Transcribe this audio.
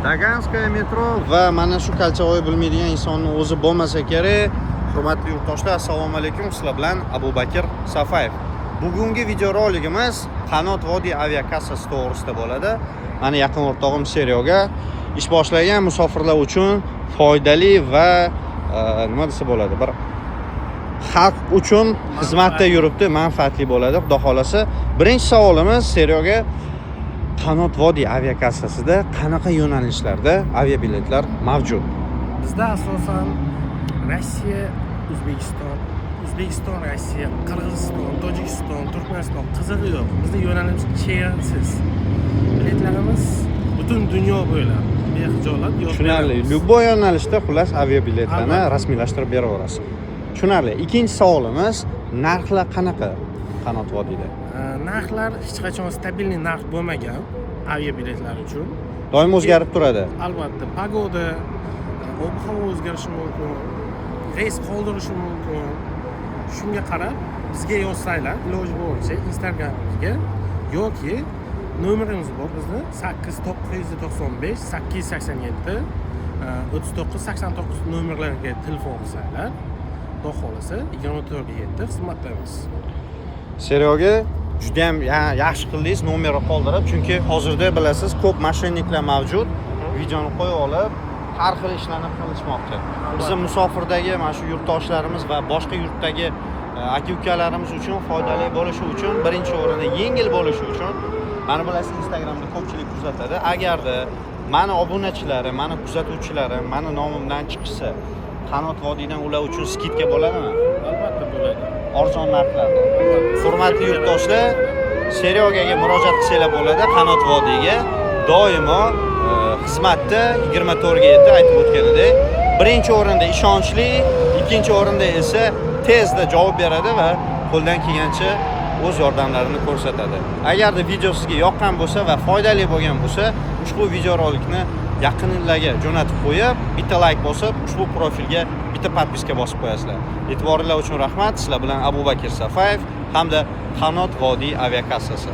Taganskaya metro va mana shu Kolchovoy bilmaydigan insonni o'zi bo'lmasa kerak. Hurmatli yurtdoshlar, assalomu alaykum. Sizlar bilan Abubakir Safayev. Bugungi videorolikimiz Qanot Vodiy aviakassasi to'g'risida bo'ladi. Mani yaqin o'rtog'im Seryoga ish boshlagan musofirlar uchun foydali va nima desa bo'ladi, bir xalq uchun xizmatda yuribdi, manfaatli bo'ladi, xudo xolasa. Birinchi savolimiz Seryoga, Qanot Vodiy aviakassasida qanaqa yo'nalishlarda aviabiletlar mavjud? Bizda asosan Rossiya, O'zbekiston, Rossiya, Qirg'iziston, Tojikiston, Turkmaniston qizig'i yo'q. Bizda yo'nalish chegarasiz. Biletlarimiz butun dunyo bo'ylab behijolat yo'q. Tushunarli. Любой yo'nalishda xullas aviabiletlarni rasmiylashtirib beraverasiz. Tushunarli. Ikkinchi savolimiz, narxlar qanaqa Qanot Vodiyda? Narxlar hech qachon stabilniy narx bo'lmagan aviabiletlar uchun. Doim o'zgarib turadi. Albatta, pagoda, ob-havo o'zgarishi mumkin, reys qoldirishi mumkin. Shunga qarab bizga yozsanglar, iloji bo'lsa Instagramimizga yoki nomerimiz bor bizni 8995 887 3989 nomerlarga telefon qilsanglar, xudo xolasa 24/7 xizmatdamiz. Seryoga juda ham yaxshi qildingiz nomerni qoldirib, chunki hozirda bilasiz ko'p mashinaliklar mavjud. Videoni qo'yib olib, har xil ishlarni qilishmoqda. Bizning musofirdagi mana shu yurtdoshlarimiz va boshqa yurtdagi aka-ukalarimiz uchun foydali bo'lishi uchun, birinchi o'rinda yengil bo'lishi uchun, mana bilasiz Instagramda ko'pchilik kuzatadi. Agarda mani obunachilarim, mani kuzatuvchilarim mani nomimdan chiqsa, Qanot Vodiydan ular uchun skidka bo'ladimi? Albatta bo'ladi. Arzon narxlarda. Hurmatli yurtdoshlar, Seryogaga murojaat qilsanglar bo'ladi. Qanot Vodiyga doimo xizmatda 24/7 aytib o'tganidek, birinchi o'rinda ishonchli, ikkinchi o'rinda esa tezda javob beradi va qo'ldan kelgancha o'z yordamlarini ko'rsatadi. Agarda video sizga yoqqan bo'lsa va foydali bo'lgan bo'lsa, ushbu videorolikni yaqinlarga jo'natib qo'yib, bitta like bosib, ushbu profilga bitta podpiska bosib qo'yasizlar. E'tiboringlar uchun rahmat. Sizlar bilan Abubakir Safayev hamda Qanot Vodiy aviakassasi.